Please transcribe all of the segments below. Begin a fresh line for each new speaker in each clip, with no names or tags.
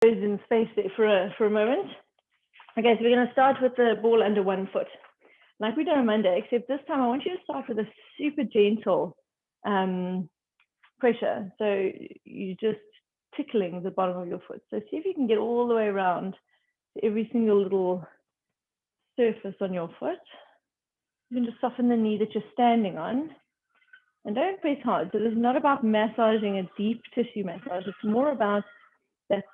in space there for a moment. Okay, so we're going to start with the ball under one foot, like we did on Monday, except this time I want you to start with a super gentle pressure. So you're just tickling the bottom of your foot. So see if you can get all the way around to every single little surface on your foot. You can just soften the knee that you're standing on. And don't press hard. So this is not about massaging a deep tissue massage. It's more about that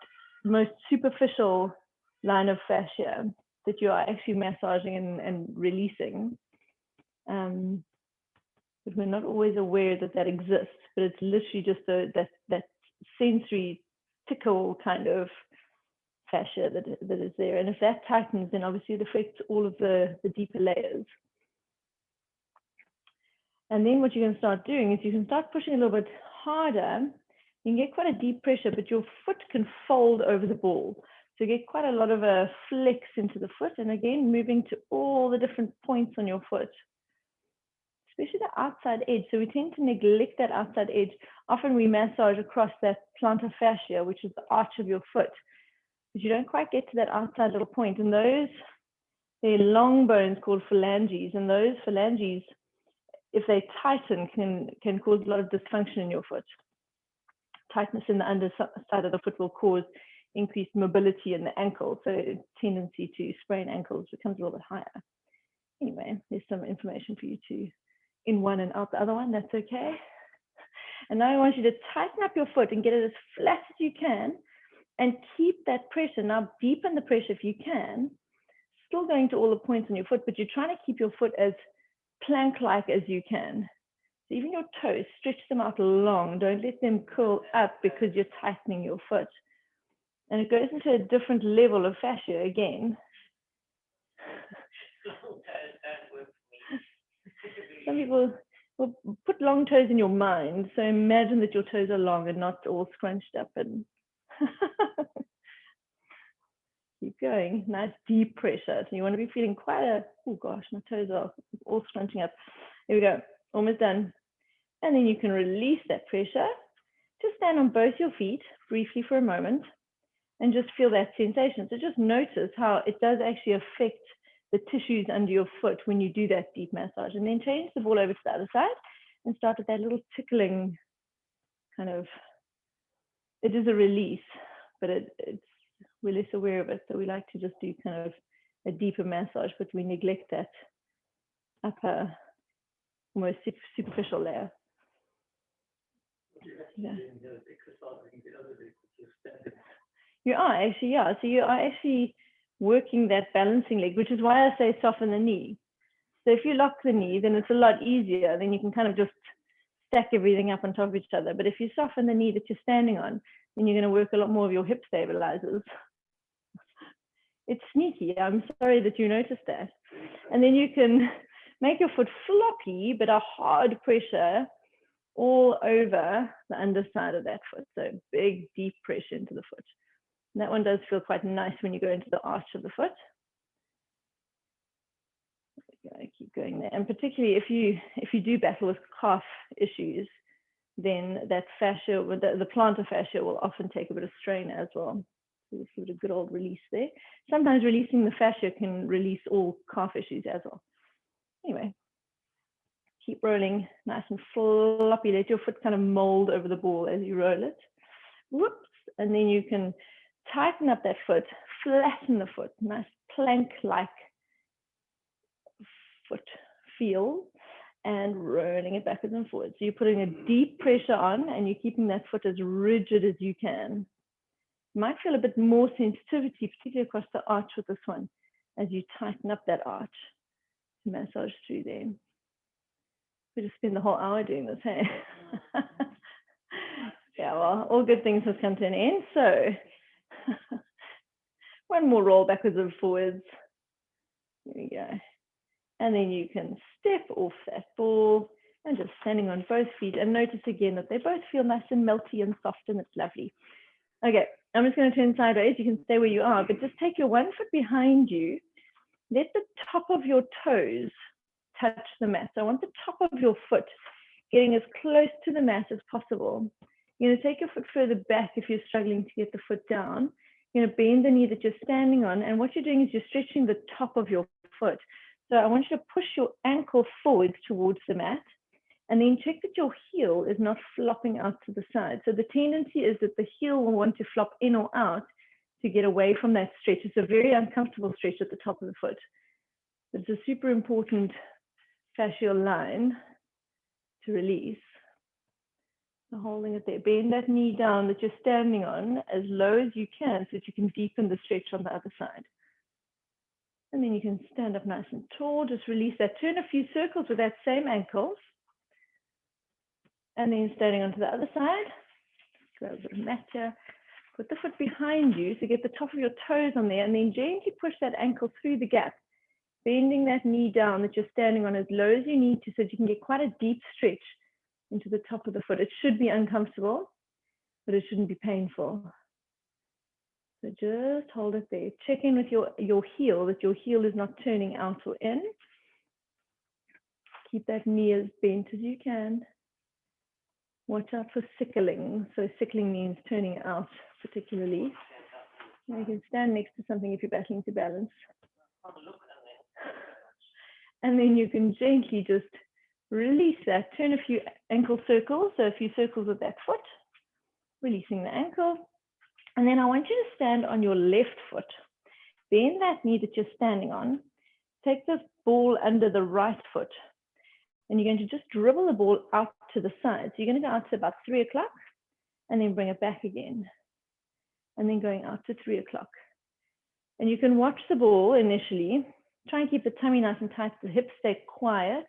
most superficial line of fascia that you are actually massaging and releasing. But we're not always aware that that exists, but it's literally just that sensory tickle kind of fascia that is there. And if that tightens, then obviously it affects all of the deeper layers. And then what you can start doing is you can start pushing a little bit harder. You can get quite a deep pressure, but your foot can fold over the ball. So you get quite a lot of a flex into the foot. And again, moving to all the different points on your foot, especially the outside edge. So we tend to neglect that outside edge. Often we massage across that plantar fascia, which is the arch of your foot, but you don't quite get to that outside little point. And those, they're long bones called phalanges. And those phalanges, if they tighten, can cause a lot of dysfunction in your foot. Tightness in the underside of the foot will cause increased mobility in the ankle, so tendency to sprain ankles becomes a little bit higher. Anyway, there's some information for you to in one and out the other one. That's okay. And now I want you to tighten up your foot and get it as flat as you can and keep that pressure. Now deepen the pressure if you can, still going to all the points on your foot, but you're trying to keep your foot as plank-like as you can. So even your toes, stretch them out long. Don't let them curl up because you're tightening your foot. And it goes into a different level of fascia again. Some people will put long toes in your mind. So imagine that your toes are long and not all scrunched up. And keep going. Nice deep pressure. So you want to be feeling quite a, oh gosh, my toes are all scrunching up. Here we go. Almost done. And then you can release that pressure. Just stand on both your feet briefly for a moment and just feel that sensation. So just notice how it does actually affect the tissues under your foot when you do that deep massage. And then change the ball over to the other side and start with that little tickling kind of, it is a release, but we're less aware of it. So we like to just do kind of a deeper massage, but we neglect that upper, almost superficial layer. Yeah. You are actually, yeah. So you are actually working that balancing leg, which is why I say soften the knee. So if you lock the knee, then it's a lot easier. Then you can kind of just stack everything up on top of each other. But if you soften the knee that you're standing on, then you're going to work a lot more of your hip stabilizers. It's sneaky. I'm sorry that you noticed that. And then you can make your foot floppy, but a hard pressure all over the underside of that foot. So big, deep pressure into the foot. And that one does feel quite nice when you go into the arch of the foot. Okay, keep going there. And particularly if you do battle with calf issues, then that fascia, the plantar fascia will often take a bit of strain as well. So just give it a good old release there. Sometimes releasing the fascia can release all calf issues as well. Anyway, keep rolling nice and floppy. Let your foot kind of mold over the ball as you roll it. Whoops. And then you can tighten up that foot, flatten the foot, nice plank-like foot feel, and rolling it backwards and forwards. So you're putting a deep pressure on and you're keeping that foot as rigid as you can. You might feel a bit more sensitivity, particularly across the arch with this one, as you tighten up that arch to massage through there. We just spend the whole hour doing this, hey? Yeah, well, all good things have come to an end. So one more roll backwards and forwards. There we go. And then you can step off that ball and just standing on both feet, and notice again that they both feel nice and melty and soft, and it's lovely. Okay, I'm just going to turn sideways. You can stay where you are, but just take your one foot behind you. Let the top of your toes touch the mat. So I want the top of your foot getting as close to the mat as possible. You're going to take your foot further back if you're struggling to get the foot down, You're going to bend the knee that you're standing on, and what you're doing is you're stretching the top of your foot. So I want you to push your ankle forward towards the mat, and then check that your heel is not flopping out to the side. So the tendency is that the heel will want to flop in or out to get away from that stretch. It's a very uncomfortable stretch at the top of the foot. It's a super important fascial line to release. So holding it there, bend that knee down that you're standing on as low as you can so that you can deepen the stretch on the other side. And then you can stand up nice and tall, just release that, turn a few circles with that same ankle. And then standing onto the other side, grab a bit of mat here, put the foot behind you, so get the top of your toes on there, and then gently push that ankle through the gap, bending that knee down that you're standing on as low as you need to so that you can get quite a deep stretch into the top of the foot. It should be uncomfortable, but it shouldn't be painful. So just hold it there. Check in with your heel, that your heel is not turning out or in. Keep that knee as bent as you can. Watch out for sickling. So sickling means turning out particularly. Now you can stand next to something if you're battling to balance. And then you can gently just release that. Turn a few ankle circles, so a few circles with that foot, releasing the ankle. And then I want you to stand on your left foot. Bend that knee that you're standing on. Take this ball under the right foot. And you're going to just dribble the ball out to the side. So you're going to go out to about 3 o'clock and then bring it back again. And then going out to 3 o'clock. And you can watch the ball initially. Try and keep the tummy nice and tight. The hips stay quiet.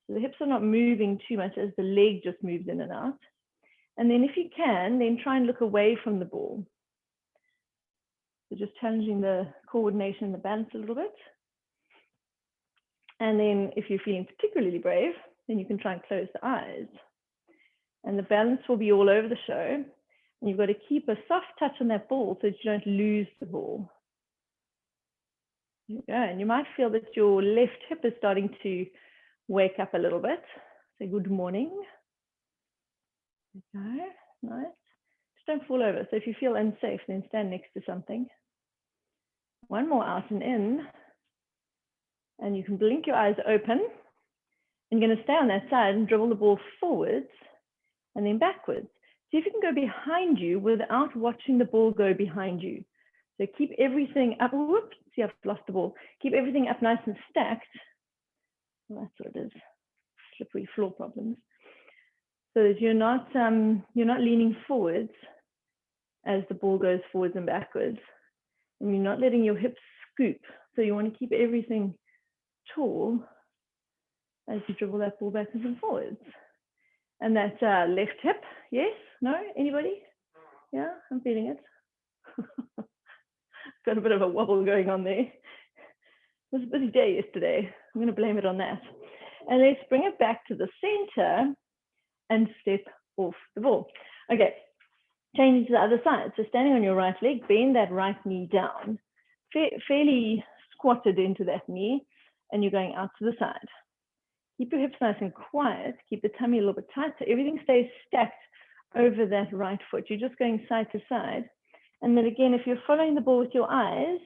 So the hips are not moving too much as the leg just moves in and out. And then if you can, then try and look away from the ball. So just challenging the coordination and the balance a little bit. And then if you're feeling particularly brave, then you can try and close the eyes. And the balance will be all over the show. And you've got to keep a soft touch on that ball so that you don't lose the ball. There you go. And you might feel that your left hip is starting to wake up a little bit. Say good morning. There you go. Nice. Just don't fall over. So if you feel unsafe, then stand next to something. One more out and in. And you can blink your eyes open. And you're going to stay on that side and dribble the ball forwards and then backwards. See if you can go behind you without watching the ball go behind you. So keep everything up. Whoops, see, I've lost the ball. Keep everything up nice and stacked. Well, that's what it is. Slippery floor problems. So that you're not leaning forwards as the ball goes forwards and backwards. And you're not letting your hips scoop. So you want to keep everything tall as you dribble that ball backwards and forwards. And that's left hip. Yes? No? Anybody? Yeah, I'm feeling it. Got a bit of a wobble going on there. It was a busy day yesterday. I'm going to blame it on that. And let's bring it back to the center and step off the ball. Okay, changing to the other side. So standing on your right leg, bend that right knee down, fairly squatted into that knee, and you're going out to the side. Keep your hips nice and quiet. Keep the tummy a little bit tight so everything stays stacked over that right foot. You're just going side to side. And then again, if you're following the ball with your eyes,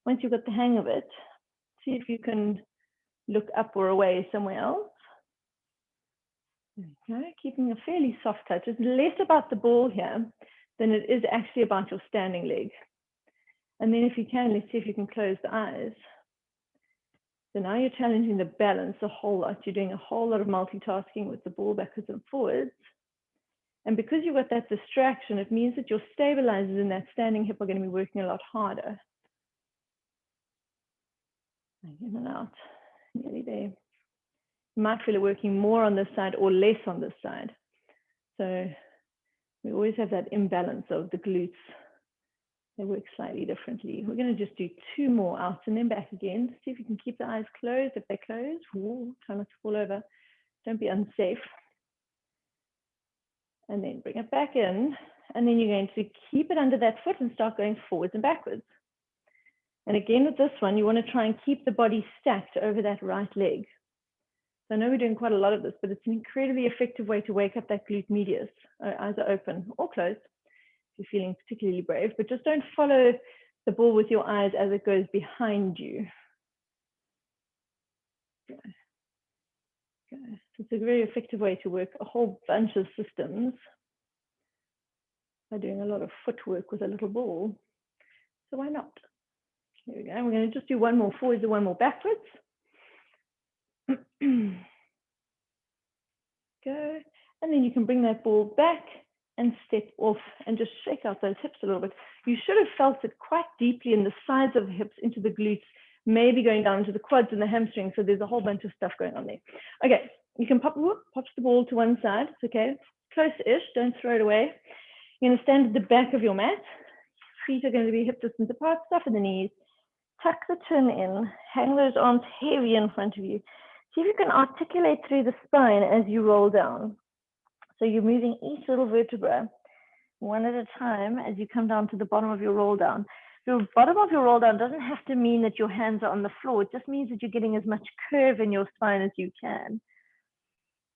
once you've got the hang of it, see if you can look up or away somewhere else. There you go. Keeping a fairly soft touch. It's less about the ball here than it is actually about your standing leg. And then if you can, let's see if you can close the eyes. So now you're challenging the balance a whole lot. You're doing a whole lot of multitasking with the ball backwards and forwards. And because you've got that distraction, it means that your stabilizers in that standing hip are going to be working a lot harder. In and out, nearly there. You might feel it working more on this side or less on this side. So we always have that imbalance of the glutes. They work slightly differently. We're going to just do 2 more out and then back again. See if you can keep the eyes closed. If they're closed, try not to fall over. Don't be unsafe. And then bring it back in. And then you're going to keep it under that foot and start going forwards and backwards. And again with this one, you want to try and keep the body stacked over that right leg. So I know we're doing quite a lot of this, but it's an incredibly effective way to wake up that glute medius. Eyes are open or closed. if you're feeling particularly brave, but just don't follow the ball with your eyes as it goes behind you. Okay. Okay. So it's a very effective way to work a whole bunch of systems by doing a lot of footwork with a little ball. So why not? Here we go. We're going to just do one more forwards and one more backwards. Go. And then you can bring that ball back and step off and just shake out those hips a little bit. You should have felt it quite deeply in the sides of the hips into the glutes, maybe going down into the quads and the hamstrings. So there's a whole bunch of stuff going on there. Okay, you can pop the ball to one side. It's okay. Close-ish, don't throw it away. You're going to stand at the back of your mat. Feet are going to be hip distance apart, soften the knees. Tuck the chin in, hang those arms heavy in front of you. See if you can articulate through the spine as you roll down. So you're moving each little vertebra one at a time as you come down to the bottom of your roll down. The bottom of your roll down doesn't have to mean that your hands are on the floor. It just means that you're getting as much curve in your spine as you can.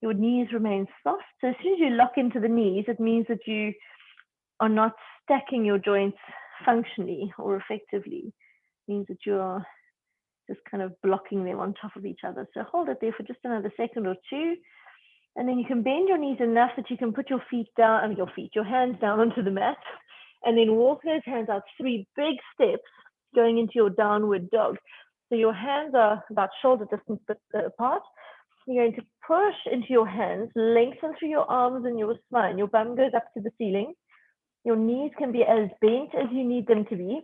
Your knees remain soft. So as soon as you lock into the knees, it means that you are not stacking your joints functionally or effectively. It means that you're just kind of blocking them on top of each other. So hold it there for just another second or two. And then you can bend your knees enough that you can put your feet down, your hands down onto the mat, and then walk those hands out 3 big steps going into your downward dog. So your hands are about shoulder distance apart. You're going to push into your hands, lengthen through your arms and your spine. Your bum goes up to the ceiling. Your knees can be as bent as you need them to be,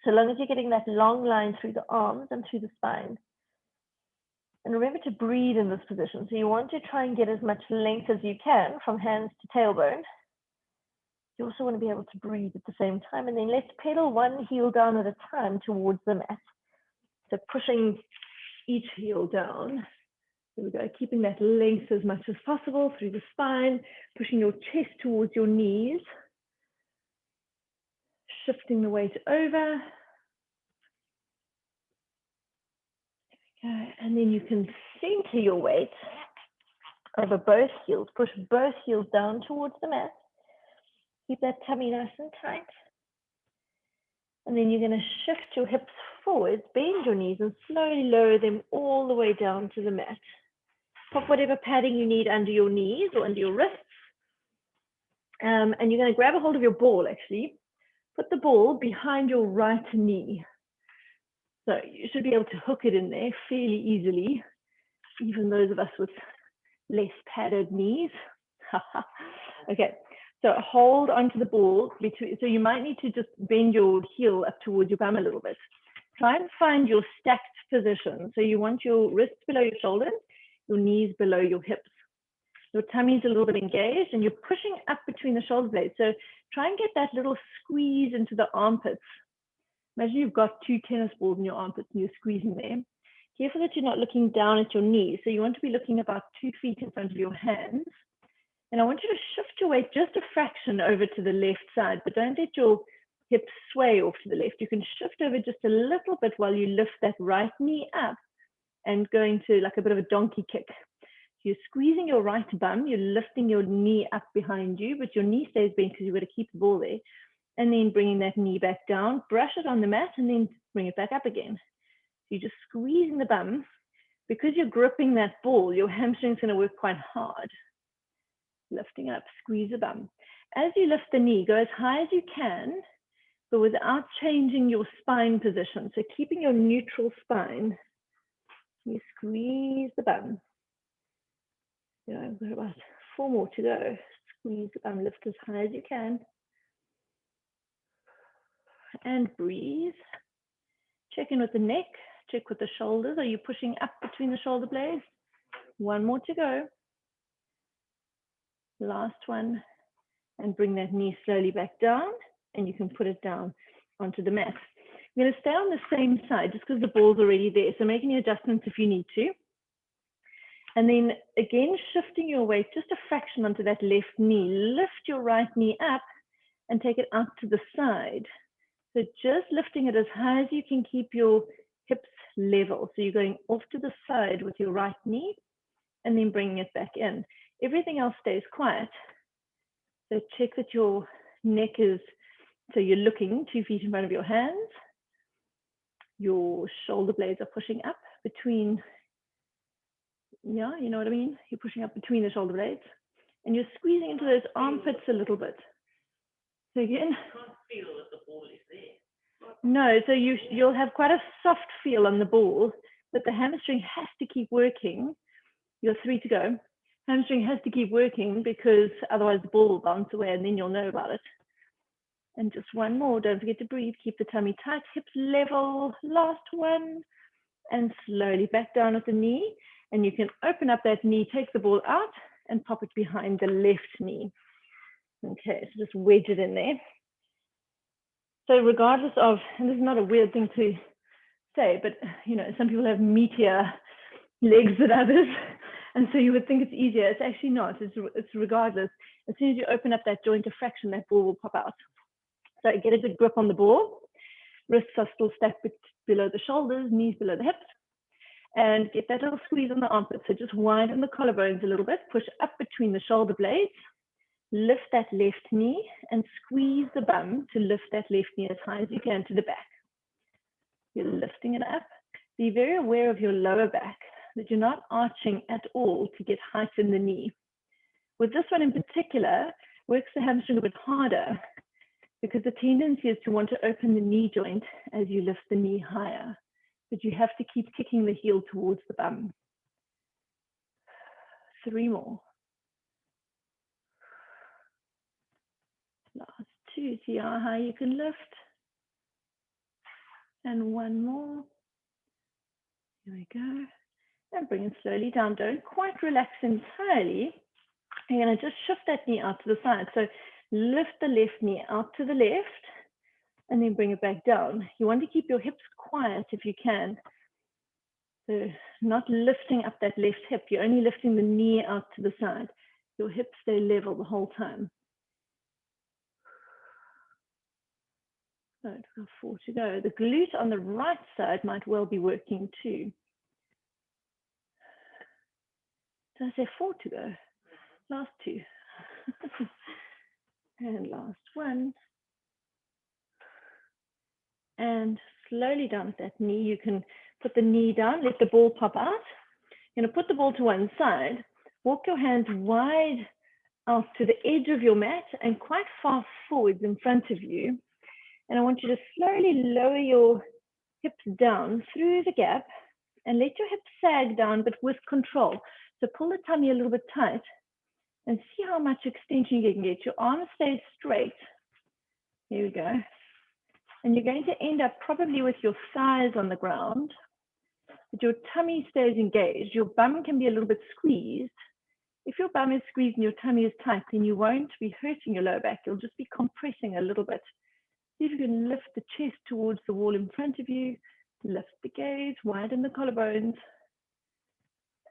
so long as you're getting that long line through the arms and through the spine. And remember to breathe in this position. So you want to try and get as much length as you can from hands to tailbone. You also want to be able to breathe at the same time. And then let's pedal one heel down at a time towards the mat. So pushing each heel down. Here we go, keeping that length as much as possible through the spine, pushing your chest towards your knees. Shifting the weight over. Okay, and then you can center your weight over both heels. Push both heels down towards the mat. Keep that tummy nice and tight. And then you're going to shift your hips forwards, bend your knees, and slowly lower them all the way down to the mat. Pop whatever padding you need under your knees or under your wrists. And you're going to grab a hold of your ball, actually. Put the ball behind your right knee. So you should be able to hook it in there fairly easily, even those of us with less padded knees. Okay, so hold onto the ball. So you might need to just bend your heel up towards your bum a little bit. Try and find your stacked position. So you want your wrists below your shoulders, your knees below your hips. Your tummy's a little bit engaged and you're pushing up between the shoulder blades. So try and get that little squeeze into the armpits. Imagine you've got 2 tennis balls in your armpits and you're squeezing them. Careful that you're not looking down at your knees. So you want to be looking about 2 feet in front of your hands. And I want you to shift your weight just a fraction over to the left side, but don't let your hips sway off to the left. You can shift over just a little bit while you lift that right knee up and go into like a bit of a donkey kick. You're squeezing your right bum, you're lifting your knee up behind you, but your knee stays bent because you've got to keep the ball there. And then bringing that knee back down, brush it on the mat, and then bring it back up again. So you're just squeezing the bum. Because you're gripping that ball, your hamstring's going to work quite hard. Lifting up, squeeze the bum. As you lift the knee, go as high as you can, but without changing your spine position. So keeping your neutral spine. You squeeze the bum. I've got about 4 more to go. Squeeze the bum, lift as high as you can. And breathe. Check in with the neck, check with the shoulders. Are you pushing up between the shoulder blades? 1 more to go. Last one. And bring that knee slowly back down, and you can put it down onto the mat. I'm going to stay on the same side just because the ball's already there. So make any adjustments if you need to. And then again, shifting your weight just a fraction onto that left knee. Lift your right knee up and take it out to the side. So just lifting it as high as you can, keep your hips level. So you're going off to the side with your right knee and then bringing it back in. Everything else stays quiet. So check that your neck is, so you're looking 2 feet in front of your hands. Your shoulder blades are pushing up between, yeah, you know what I mean? You're pushing up between the shoulder blades and you're squeezing into those armpits a little bit. So again, I can't feel that the ball is there. No, so you'll have quite a soft feel on the ball, but the hamstring has to keep working. You're 3 to go. Hamstring has to keep working because otherwise the ball will bounce away and then you'll know about it. And just one more, don't forget to breathe, keep the tummy tight, hips level, last one, and slowly back down at the knee. And you can open up that knee, take the ball out and pop it behind the left knee. Okay, so just wedge it in there. So regardless of, and this is not a weird thing to say, but you know, some people have meatier legs than others. And so you would think it's easier. It's actually not. It's regardless. As soon as you open up that joint of fraction, that ball will pop out. So get a good grip on the ball. Wrists are still stacked below the shoulders, knees below the hips. And get that little squeeze on the armpit. So just widen the collarbones a little bit. Push up between the shoulder blades. Lift that left knee and squeeze the bum to lift that left knee as high as you can to the back. You're lifting it up. Be very aware of your lower back, that you're not arching at all to get height in the knee. With this one in particular, works the hamstring a bit harder because the tendency is to want to open the knee joint as you lift the knee higher. But you have to keep kicking the heel towards the bum. 3 more. Last 2, see how high you can lift. And 1 more. Here we go. And bring it slowly down. Don't quite relax entirely. You're going to just shift that knee out to the side. So lift the left knee out to the left and then bring it back down. You want to keep your hips quiet if you can. So not lifting up that left hip. You're only lifting the knee out to the side. Your hips stay level the whole time. So it's got 4 to go. The glute on the right side might well be working too. Did I say 4 to go? Last 2. And last 1. And slowly down at that knee. You can put the knee down, let the ball pop out. You're going to put the ball to one side. Walk your hands wide out to the edge of your mat and quite far forwards in front of you. And I want you to slowly lower your hips down through the gap and let your hips sag down, but with control. So pull the tummy a little bit tight and see how much extension you can get. Your arms stay straight. Here we go. And you're going to end up probably with your thighs on the ground, but your tummy stays engaged. Your bum can be a little bit squeezed. If your bum is squeezed and your tummy is tight, then you won't be hurting your lower back. You'll just be compressing a little bit. See if you can lift the chest towards the wall in front of you, lift the gaze, widen the collarbones,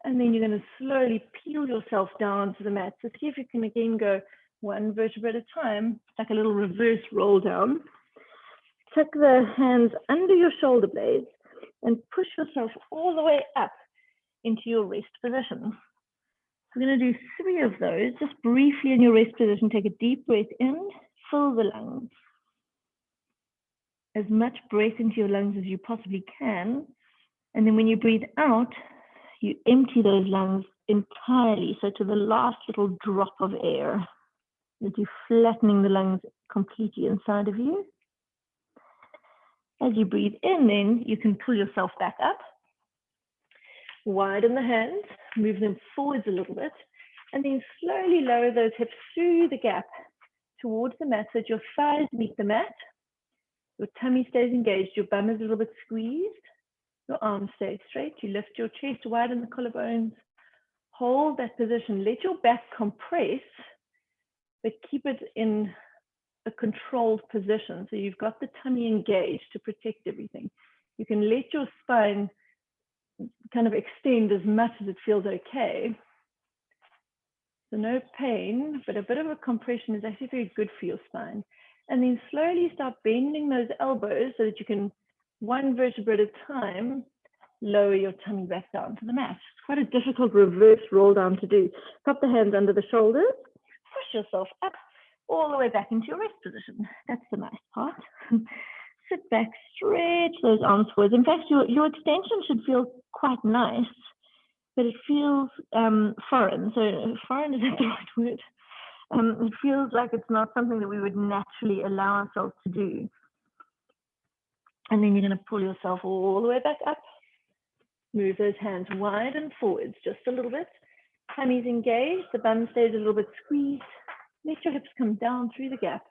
and then you're going to slowly peel yourself down to the mat. So see if you can again go 1 vertebra at a time, like a little reverse roll down. Tuck the hands under your shoulder blades and push yourself all the way up into your rest position. We're going to do 3 of those, just briefly in your rest position. Take a deep breath in, fill the lungs. As much breath into your lungs as you possibly can. And then when you breathe out, you empty those lungs entirely, so to the last little drop of air, that you're flattening the lungs completely inside of you. As you breathe in, then you can pull yourself back up, widen the hands, move them forwards a little bit, and then slowly lower those hips through the gap towards the mat so that your thighs meet the mat. Your tummy stays engaged, your bum is a little bit squeezed, your arms stay straight, you lift your chest, widen the collarbones, hold that position, let your back compress, but keep it in a controlled position. So you've got the tummy engaged to protect everything. You can let your spine kind of extend as much as it feels okay. So no pain, but a bit of a compression is actually very good for your spine. And then slowly start bending those elbows so that you can, 1 vertebra at a time, lower your tummy back down to the mat. It's quite a difficult reverse roll down to do. Pop the hands under the shoulders, push yourself up, all the way back into your rest position. That's the nice part. Sit back, stretch those arms forwards. In fact, your extension should feel quite nice, but it feels foreign. So foreign, is that the right word? It feels like it's not something that we would naturally allow ourselves to do. And then you're going to pull yourself all the way back up. Move those hands wide and forwards just a little bit. Tummy's engaged, the bum stays a little bit squeezed. Let your hips come down through the gap.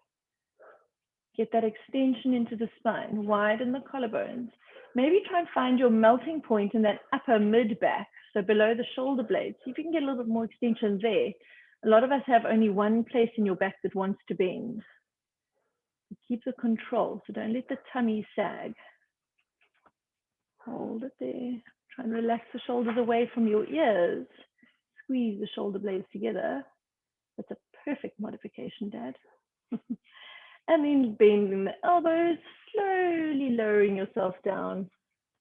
Get that extension into the spine, widen the collarbones. Maybe try and find your melting point in that upper mid back, so below the shoulder blades. See if you can get a little bit more extension there. A lot of us have only one place in your back that wants to bend. Keep the control, so don't let the tummy sag. Hold it there. Try and relax the shoulders away from your ears. Squeeze the shoulder blades together. That's a perfect modification, Dad. And then bending the elbows, slowly lowering yourself down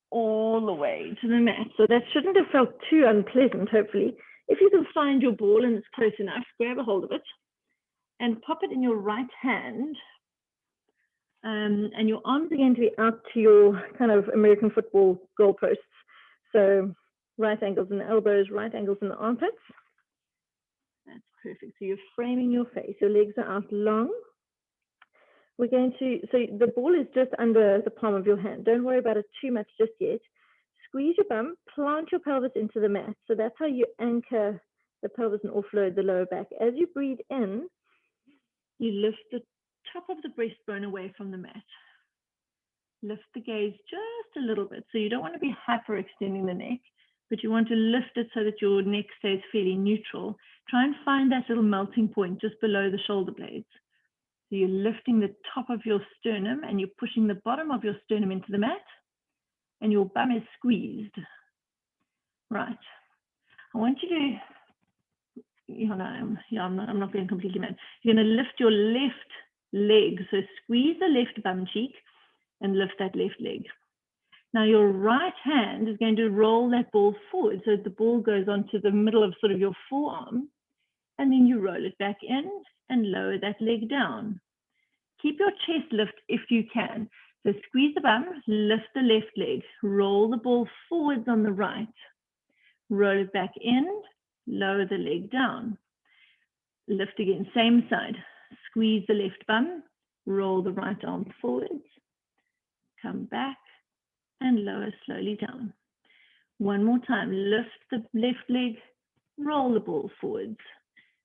all the way to the mat. So that shouldn't have felt too unpleasant, hopefully. If you can find your ball and it's close enough, grab a hold of it and pop it in your right hand. And your arms are going to be out to your kind of American football goalposts. So right angles in the elbows, right angles in the armpits. That's perfect. So you're framing your face. Your legs are out long. We're going to, so the ball is just under the palm of your hand. Don't worry about it too much just yet. Squeeze your bum, plant your pelvis into the mat. So that's how you anchor the pelvis and offload the lower back. As you breathe in, you lift the top of the breastbone away from the mat. Lift the gaze just a little bit. So you don't want to be hyperextending the neck, but you want to lift it so that your neck stays fairly neutral. Try and find that little melting point just below the shoulder blades. So you're lifting the top of your sternum and you're pushing the bottom of your sternum into the mat and your bum is squeezed. Right. I want you to, I'm not being completely mad. You're going to lift your left leg. So squeeze the left bum cheek and lift that left leg. Now your right hand is going to roll that ball forward. So the ball goes onto the middle of sort of your forearm and then you roll it back in and lower that leg down. Keep your chest lift if you can. So squeeze the bum, lift the left leg, roll the ball forwards on the right, roll it back in, lower the leg down. Lift again, same side. Squeeze the left bum, roll the right arm forwards, come back and lower slowly down. One more time, lift the left leg, roll the ball forwards.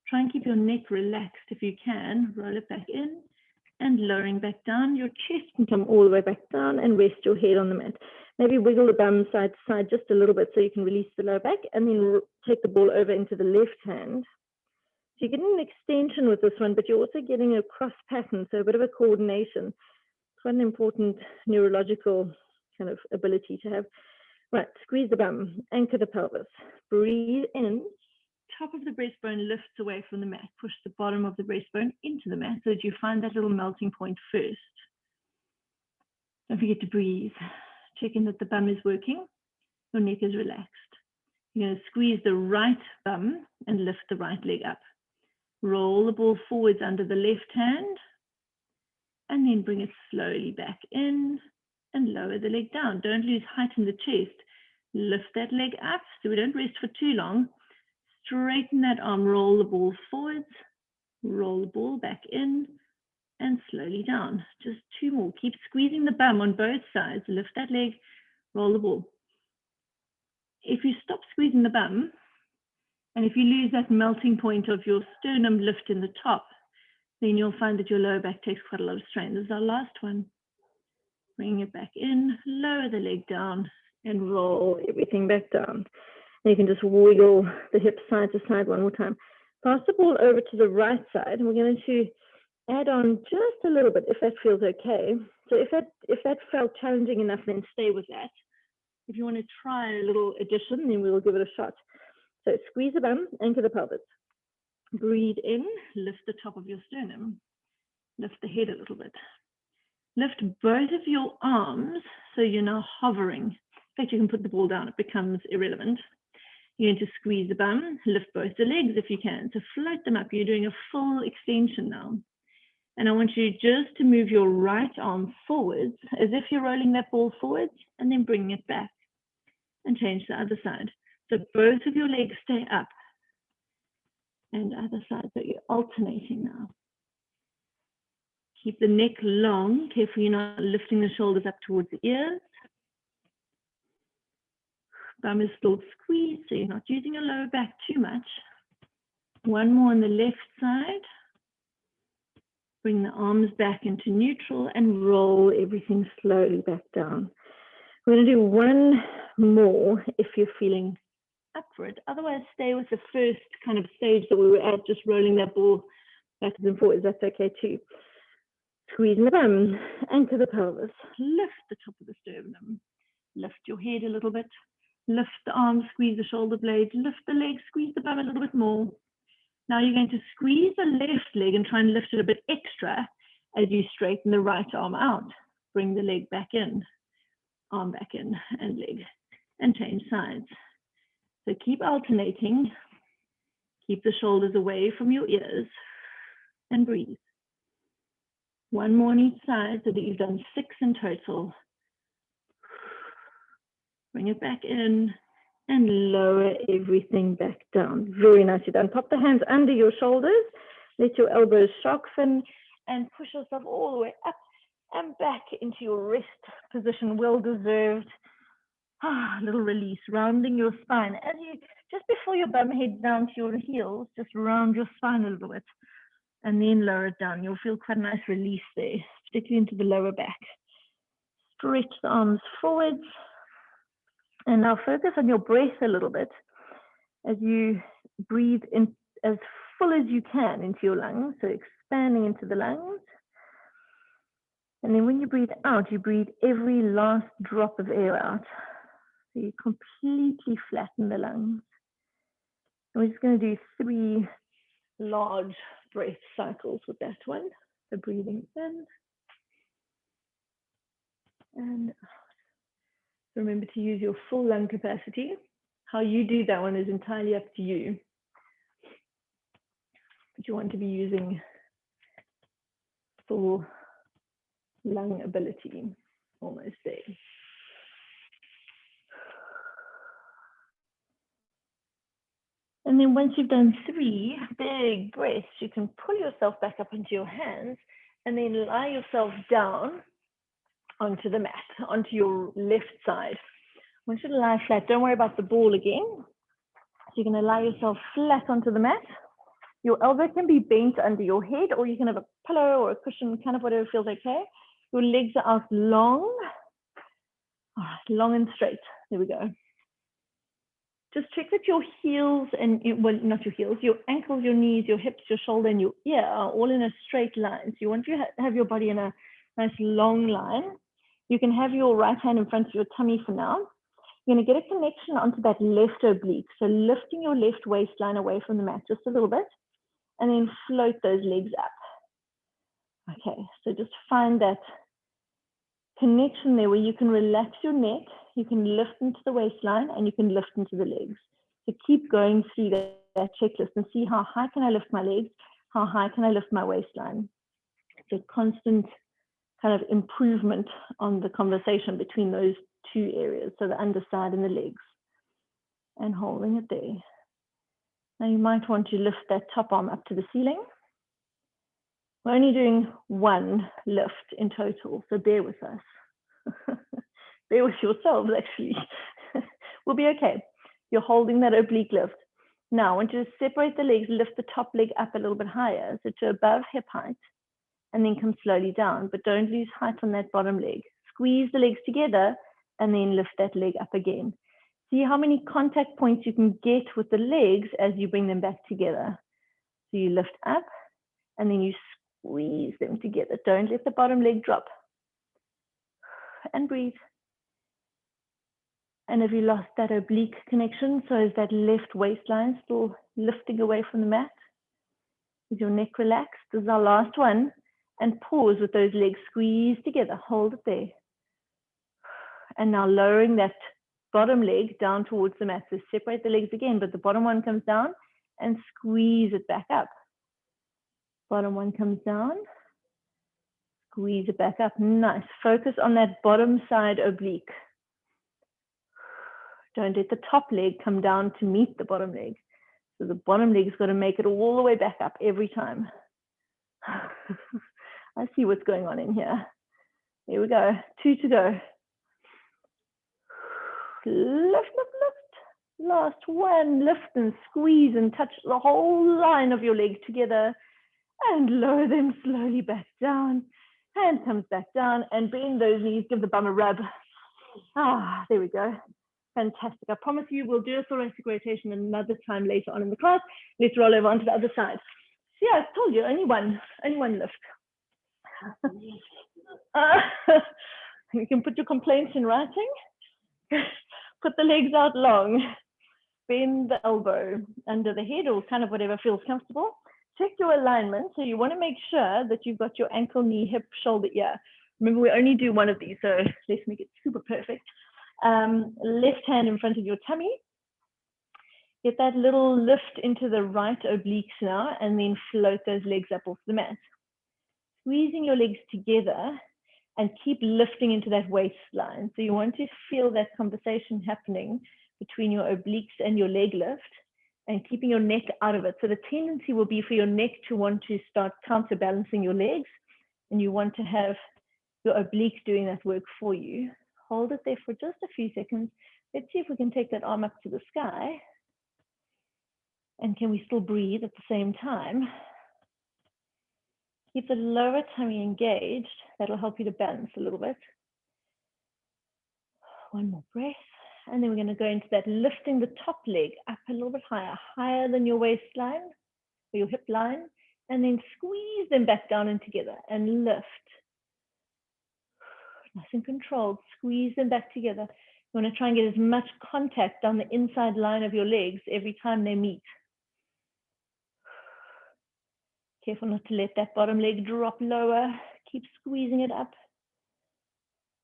Try and keep your neck relaxed if you can. Roll it back in and lowering back down. Your chest can come all the way back down and rest your head on the mat. Maybe wiggle the bum side to side just a little bit so you can release the lower back and then take the ball over into the left hand. So you're getting an extension with this one, but you're also getting a cross pattern, so a bit of a coordination. It's quite an important neurological kind of ability to have. Right, squeeze the bum, anchor the pelvis, breathe in. Top of the breastbone lifts away from the mat. Push the bottom of the breastbone into the mat so that you find that little melting point first. Don't forget to breathe. Check in that the bum is working. Your neck is relaxed. You're going to squeeze the right bum and lift the right leg up. Roll the ball forwards under the left hand and then bring it slowly back in and lower the leg down. Don't lose height in the chest. Lift that leg up so we don't rest for too long. Straighten that arm, roll the ball forwards, roll the ball back in and slowly down. Just two more. Keep squeezing the bum on both sides. Lift that leg, roll the ball. If you stop squeezing the bum, and if you lose that melting point of your sternum lift in the top, then you'll find that your lower back takes quite a lot of strain. This is our last one. Bring it back in, lower the leg down, and roll everything back down. And you can just wiggle the hips side to side one more time. Pass the ball over to the right side, and we're going to add on just a little bit if that feels okay. So if that felt challenging enough, then stay with that. If you want to try a little addition, then we will give it a shot. So squeeze the bum, anchor the pelvis. Breathe in, lift the top of your sternum. Lift the head a little bit. Lift both of your arms so you're now hovering. In fact, you can put the ball down, it becomes irrelevant. You're going to squeeze the bum, lift both the legs if you can. So float them up. You're doing a full extension now. And I want you just to move your right arm forwards as if you're rolling that ball forwards and then bringing it back and change the other side. So both of your legs stay up and other side. So you're alternating now. Keep the neck long. Careful you're not lifting the shoulders up towards the ears. Bum is still squeezed, so you're not using your lower back too much. One more on the left side. Bring the arms back into neutral and roll everything slowly back down. We're going to do one more if you're feeling up for it. Otherwise, stay with the first kind of stage that we were at, just rolling that ball backwards and forwards. That's okay too. Squeeze the bum, anchor the pelvis, lift the top of the sternum, lift your head a little bit, lift the arms, squeeze the shoulder blades, lift the legs, squeeze the bum a little bit more. Now you're going to squeeze the left leg and try and lift it a bit extra as you straighten the right arm out. Bring the leg back in, arm back in, and leg, and change sides. So keep alternating. Keep the shoulders away from your ears and breathe. One more on each side so that you've done 6 in total. Bring it back in and lower everything back down. Very nicely done. Pop the hands under your shoulders. Let your elbows sharpen and push yourself all the way up and back into your rest position. Well deserved. Little release, rounding your spine. As you, just before your bum heads down to your heels, just round your spine a little bit and then lower it down. You'll feel quite a nice release there, particularly into the lower back. Stretch the arms forwards. And now focus on your breath a little bit as you breathe in as full as you can into your lungs, so expanding into the lungs. And then when you breathe out, you breathe every last drop of air out. So you completely flatten the lungs. And we're just going to do 3 large breath cycles with that one. So breathing in and out. Remember to use your full lung capacity. How you do that one is entirely up to you. But you want to be using full lung ability, almost there. And then once you've done 3 big breaths, you can pull yourself back up into your hands and then lie yourself down onto the mat, onto your left side. I want you to lie flat. Don't worry about the ball again. So you're going to lie yourself flat onto the mat. Your elbow can be bent under your head, or you can have a pillow or a cushion, kind of whatever feels okay. Your legs are out long. All right, long and straight. There we go. Just check that your heels and, well, not your heels, your ankles, your knees, your hips, your shoulder, and your ear are all in a straight line. So you want to have your body in a nice long line. You can have your right hand in front of your tummy for now. You're going to get a connection onto that left oblique. So lifting your left waistline away from the mat just a little bit, and then float those legs up. Okay, so just find that connection there where you can relax your neck, you can lift into the waistline, and you can lift into the legs. So keep going through that checklist and see how high can I lift my legs, how high can I lift my waistline. It's a constant kind of improvement on the conversation between those 2 areas, so the underside and the legs, and holding it there. Now you might want to lift that top arm up to the ceiling. We're only doing 1 lift in total, so bear with us. Bear with yourselves, actually. We'll be okay. You're holding that oblique lift. Now I want you to separate the legs, lift the top leg up a little bit higher, so to above hip height, and then come slowly down, but don't lose height on that bottom leg. Squeeze the legs together and then lift that leg up again. See how many contact points you can get with the legs as you bring them back together. So you lift up and then you squeeze them together. Don't let the bottom leg drop. And breathe. And have you lost that oblique connection? So is that left waistline still lifting away from the mat? Is your neck relaxed? This is our last one. And pause with those legs squeezed together. Hold it there. And now lowering that bottom leg down towards the mat. So separate the legs again, but the bottom one comes down and squeeze it back up. Bottom one comes down Squeeze it back up. Nice. Focus on that bottom side oblique. Don't let the top leg come down to meet the bottom leg. So the bottom leg's got to make it all the way back up every time. I see what's going on in here. Here we go. 2 to go. Lift, lift, lift. Last one. Lift and squeeze and touch the whole line of your leg together and lower them slowly back down. Hand comes back down and bend those knees. Give the bum a rub. Ah, there we go. Fantastic. I promise you we'll do a thoracic rotation another time later on in the class. Let's roll over onto the other side. See, I told you, only one lift. You can put your complaints in writing. Put the legs out long. Bend the elbow under the head or kind of whatever feels comfortable. Check your alignment. So you want to make sure that you've got your ankle, knee, hip, shoulder, ear. Remember, we only do one of these, so let's make it super perfect. Left hand in front of your tummy. Get that little lift into the right obliques now, and then float those legs up off the mat. Squeezing your legs together and keep lifting into that waistline. So you want to feel that conversation happening between your obliques and your leg lift and keeping your neck out of it. So the tendency will be for your neck to want to start counterbalancing your legs, and you want to have your obliques doing that work for you. Hold it there for just a few seconds. Let's see if we can take that arm up to the sky. And can we still breathe at the same time? Keep the lower tummy engaged. That'll help you to balance a little bit. One more breath. And then we're going to go into that lifting the top leg up a little bit higher, higher than your waistline or your hip line. And then squeeze them back down and together and lift. Nice and controlled. Squeeze them back together. You want to try and get as much contact down the inside line of your legs every time they meet. Careful not to let that bottom leg drop lower. Keep squeezing it up.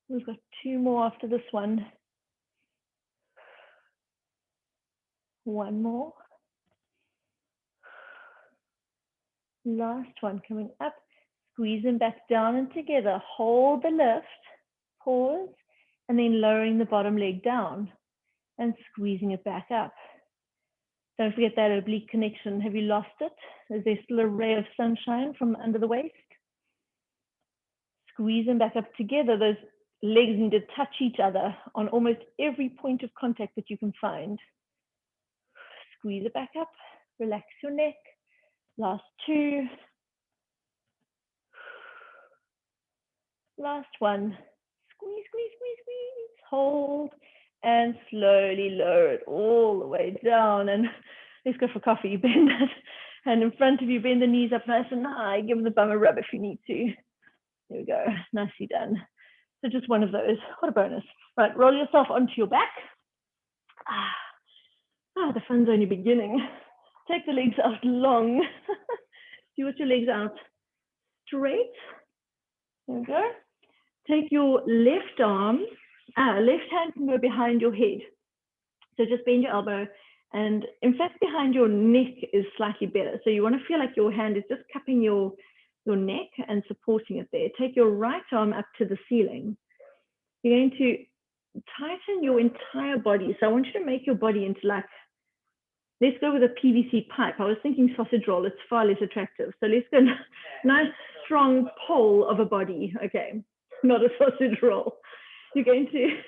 We've got 2 more after this one. 1 more. Last one coming up. Squeeze them back down and together. Hold the lift. Pause. And then lowering the bottom leg down and squeezing it back up. Don't forget that oblique connection. Have you lost it? Is there still a ray of sunshine from under the waist? Squeeze them back up together. Those legs need to touch each other on almost every point of contact that you can find. Squeeze it back up. Relax your neck. Last 2. Last 1. Squeeze, squeeze, squeeze, squeeze. Hold. And slowly lower it all the way down. And let's go for coffee. Bend that. And in front of you, bend the knees up nice and high. Give the bum a rub if you need to. There we go. Nicely done. So just one of those. What a bonus. Right, roll yourself onto your back. The fun's only beginning. Take the legs out long. See what your legs out straight. There we go. Take your left arm. Left hand can go behind your head. So just bend your elbow. And in fact, behind your neck is slightly better. So you want to feel like your hand is just cupping your neck and supporting it there. Take your right arm up to the ceiling. You're going to tighten your entire body. So I want you to make your body into like, let's go with a PVC pipe. I was thinking sausage roll. It's far less attractive. So let's go nice, strong pole of a body. Okay, not a sausage roll. You're going to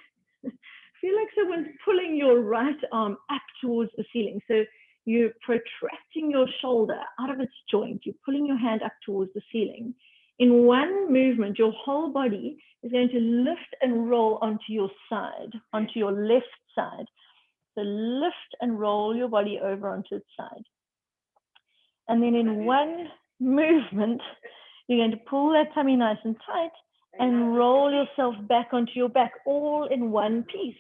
feel like someone's pulling your right arm up towards the ceiling. So you're protracting your shoulder out of its joint. You're pulling your hand up towards the ceiling. In one movement, your whole body is going to lift and roll onto your side, onto your left side. So lift and roll your body over onto its side. And then in one movement, you're going to pull that tummy nice and tight and roll yourself back onto your back, all in one piece.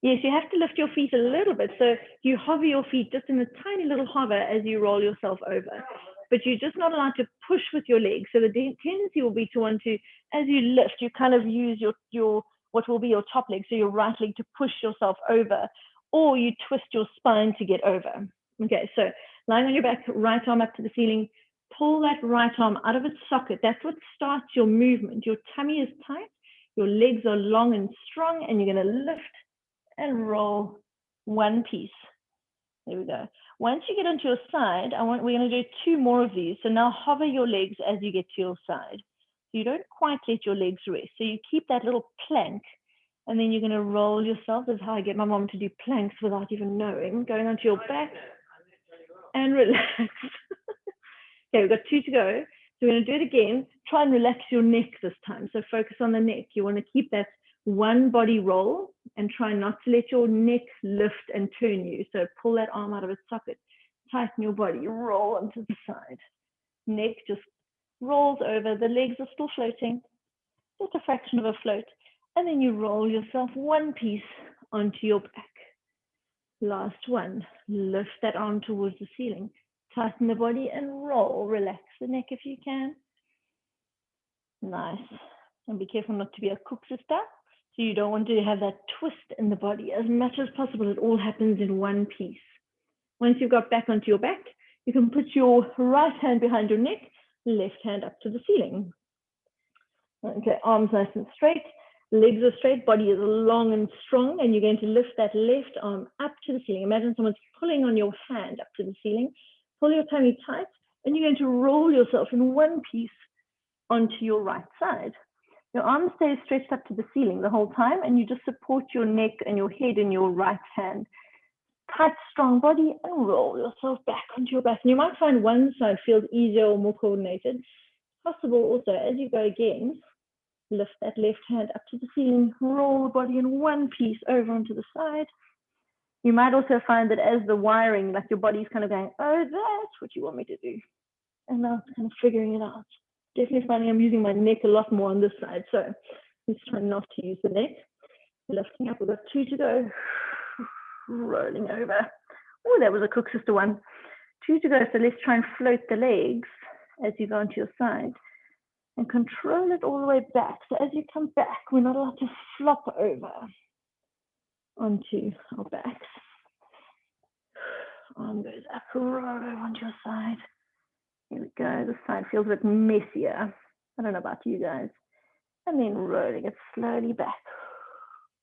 Yes, you have to lift your feet a little bit. So you hover your feet just in a tiny little hover as you roll yourself over. But you're just not allowed to push with your legs. So the tendency will be to want to, as you lift, you kind of use your what will be your top leg, so your right leg, to push yourself over, or you twist your spine to get over. Okay, so lying on your back, right arm up to the ceiling, pull that right arm out of its socket. That's what starts your movement. Your tummy is tight, your legs are long and strong, and you're going to lift and roll one piece. There we go. Once you get onto your side, we're going to do 2 more of these. So now hover your legs as you get to your side. So you don't quite let your legs rest. So you keep that little plank, and then you're going to roll yourself. This is how I get my mom to do planks without even knowing. Going onto your back and relax. Okay, we've got 2 to go. So we're going to do it again. Try and relax your neck this time. So focus on the neck. You want to keep that one body roll and try not to let your neck lift and turn you. So pull that arm out of its socket. Tighten your body. Roll onto the side. Neck just rolls over. The legs are still floating. Just a fraction of a float. And then you roll yourself one piece onto your back. Last one. Lift that arm towards the ceiling. Tighten the body and roll. Relax the neck if you can. Nice. And be careful not to be a cook sister. So you don't want to have that twist in the body. As much as possible, it all happens in one piece. Once you've got back onto your back, you can put your right hand behind your neck, left hand up to the ceiling. Okay, arms nice and straight, legs are straight, body is long and strong, and you're going to lift that left arm up to the ceiling. Imagine someone's pulling on your hand up to the ceiling. Pull your tummy tight, and you're going to roll yourself in one piece onto your right side. Your arm stays stretched up to the ceiling the whole time, and you just support your neck and your head in your right hand. Tight, strong body, and roll yourself back onto your back. And you might find one side feels easier or more coordinated. Possible also, as you go again, lift that left hand up to the ceiling, roll the body in one piece over onto the side. You might also find that as the wiring, like your body's kind of going, oh, that's what you want me to do. And now it's kind of figuring it out. Definitely finding I'm using my neck a lot more on this side. So let's try not to use the neck. Lifting up, we've got 2 to go. Rolling over. Oh, that was a cook sister one. 2 to go. So let's try and float the legs as you go onto your side and control it all the way back. So as you come back, we're not allowed to flop over onto our backs. Arm goes up, roll over onto your side. Here we go. This side feels a bit messier. I don't know about you guys. And then rolling it slowly back.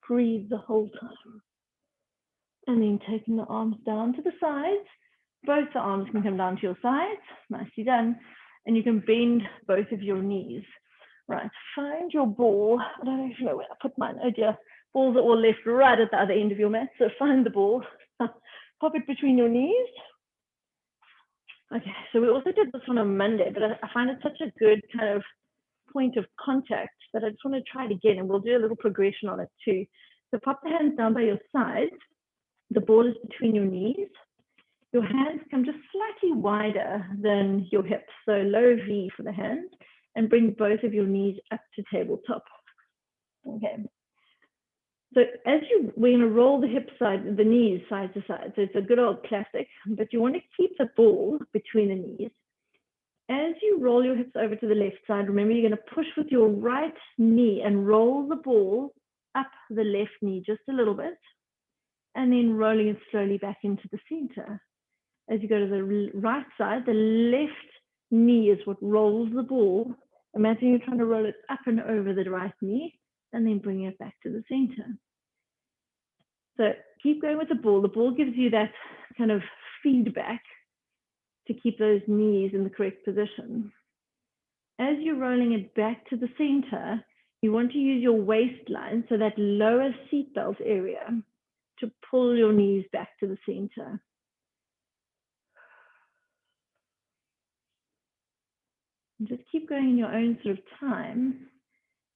Breathe the whole time. And then taking the arms down to the sides. Both the arms can come down to your sides. Nicely done. And you can bend both of your knees. Right, find your ball. I don't even know where I put mine. Oh dear. Balls are all left right at the other end of your mat. So find the ball. Pop it between your knees. Okay, so we also did this on a Monday, but I find it such a good kind of point of contact that I just want to try it again, and we'll do a little progression on it too. So pop the hands down by your sides. The ball is between your knees. Your hands come just slightly wider than your hips, so low V for the hands, and bring both of your knees up to tabletop. Okay. So we're going to roll the hip side, the knees side to side. So it's a good old classic, but you want to keep the ball between the knees. As you roll your hips over to the left side, remember you're going to push with your right knee and roll the ball up the left knee just a little bit, and then rolling it slowly back into the center. As you go to the right side, the left knee is what rolls the ball. Imagine you're trying to roll it up and over the right knee, and then bring it back to the center. So keep going with the ball. The ball gives you that kind of feedback to keep those knees in the correct position. As you're rolling it back to the center, you want to use your waistline, so that lower seatbelt area, to pull your knees back to the center. And just keep going in your own sort of time.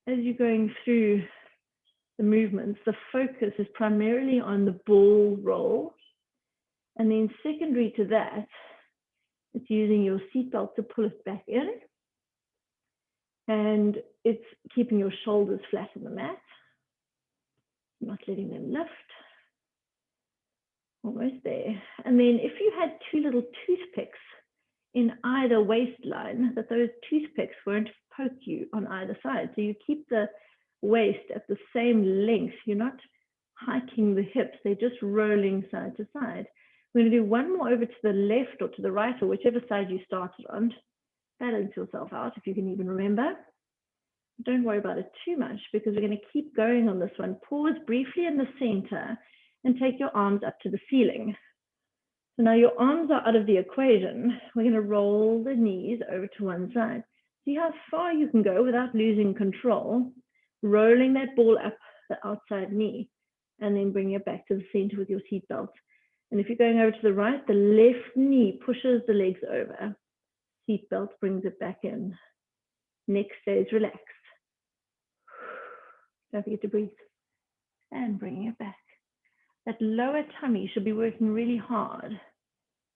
As you're going through the movements, the focus is primarily on the ball roll. And then secondary to that, it's using your seatbelt to pull it back in. And it's keeping your shoulders flat on the mat, not letting them lift. Almost there. And then if you had 2 little toothpicks in either waistline, that those toothpicks won't poke you on either side. So you keep the waist at the same length. You're not hiking the hips. They're just rolling side to side. We're going to do one more over to the left or to the right, or whichever side you started on. balance yourself out if you can even remember. Don't worry about it too much because we're going to keep going on this one. Pause briefly in the center and take your arms up to the ceiling. So now your arms are out of the equation. We're going to roll the knees over to one side. See how far you can go without losing control, rolling that ball up the outside knee, and then bringing it back to the center with your seat belt. And if you're going over to the right, the left knee pushes the legs over. Seat belt brings it back in. Neck stays relaxed. Don't forget to breathe. And bringing it back. That lower tummy should be working really hard,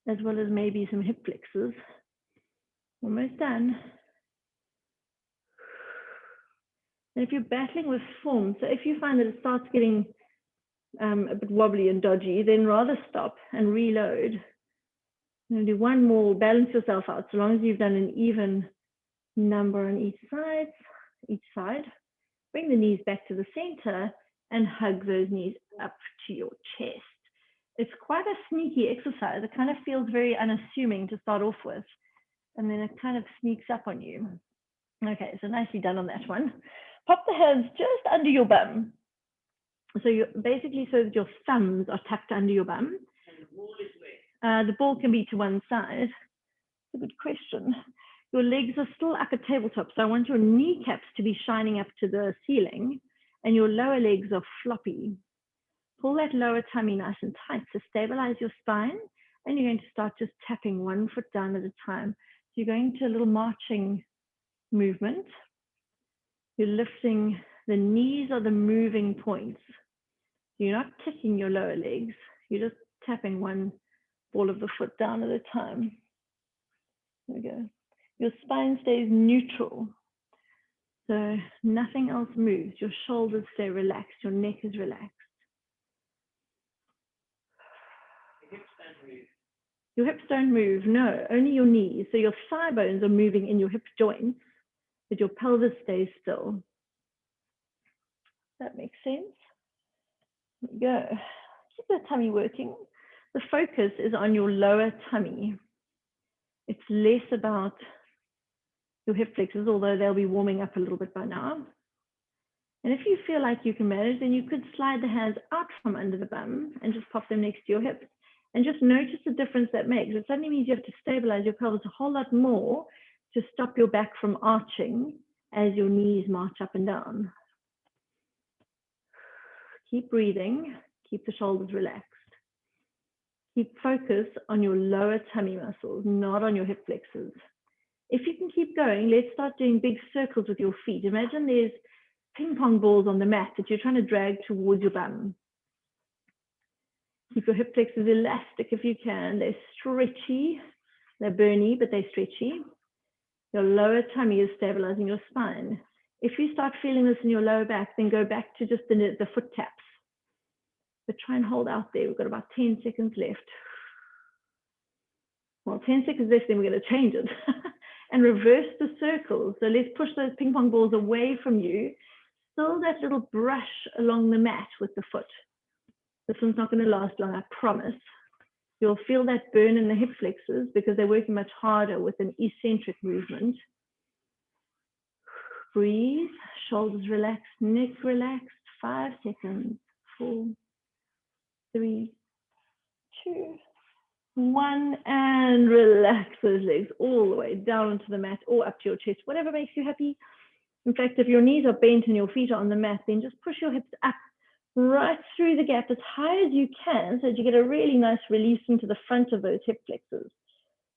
as well as maybe some hip flexors. Almost done. And if you're battling with form, so if you find that it starts getting a bit wobbly and dodgy, then rather stop and reload. And do one more, balance yourself out, so long as you've done an even number on each side. Bring the knees back to the center and hug those knees up to your chest. It's quite a sneaky exercise. It kind of feels very unassuming to start off with, and then it kind of sneaks up on you. Okay, so nicely done on that one. Pop the hands just under your bum. So you're basically so that your thumbs are tucked under your bum. The ball can be to one side. That's a good question. Your legs are still up at tabletop, so I want your kneecaps to be shining up to the ceiling, and your lower legs are floppy. Pull that lower tummy nice and tight to stabilize your spine, and you're going to start just tapping one foot down at a time. So you're going to a little marching movement. You're lifting, the knees are the moving points. You're not kicking your lower legs, you're just tapping one ball of the foot down at a time. There we go. Your spine stays neutral, so nothing else moves. Your shoulders stay relaxed, your neck is relaxed. Your hips don't move, no, only your knees. So your thigh bones are moving in your hip joints, but your pelvis stays still. That makes sense. There we go. Keep the tummy working. The focus is on your lower tummy. It's less about your hip flexors, although they'll be warming up a little bit by now. And if you feel like you can manage, then you could slide the hands out from under the bum and just pop them next to your hips. And just notice the difference that makes. It suddenly means you have to stabilize your pelvis a whole lot more to stop your back from arching as your knees march up and down. Keep breathing, keep the shoulders relaxed. Keep focus on your lower tummy muscles, not on your hip flexors. If you can keep going, let's start doing big circles with your feet. Imagine there's ping pong balls on the mat that you're trying to drag towards your bum. Keep your hip flexors elastic if you can. They're stretchy, they're burny, but they're stretchy. Your lower tummy is stabilizing your spine. If you start feeling this in your lower back, then go back to just the foot taps. But try and hold out there. We've got about 10 seconds left. Well, 10 seconds left, then we're going to change it. And reverse the circles. So let's push those ping pong balls away from you. Still that little brush along the mat with the foot. This one's not going to last long, I promise. You'll feel that burn in the hip flexors because they're working much harder with an eccentric movement. Breathe, shoulders relaxed, neck relaxed. 5 seconds. 4, 3, 2, 1, and relax those legs all the way down onto the mat or up to your chest, whatever makes you happy. In fact, if your knees are bent and your feet are on the mat, then just push your hips up right through the gap as high as you can so that you get a really nice release into the front of those hip flexors.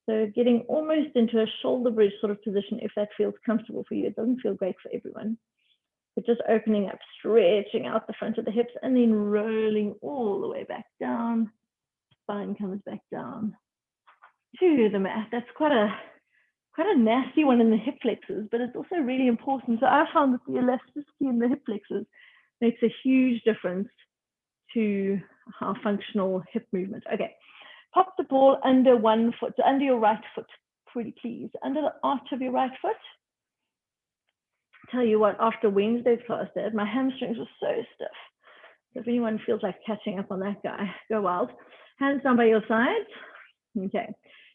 So getting almost into a shoulder bridge sort of position if that feels comfortable for you. It doesn't feel great for everyone. But just opening up, stretching out the front of the hips and then rolling all the way back down. Spine comes back down to the mat. That's quite a nasty one in the hip flexors, but it's also really important. So I found that the elasticity in the hip flexors makes a huge difference to how functional hip movement. Okay, pop the ball under one foot, so under your right foot, pretty please, under the arch of your right foot. Tell you what, after Wednesday's class, my hamstrings were so stiff. So if anyone feels like catching up on that guy, go wild. Hands down by your sides. Okay.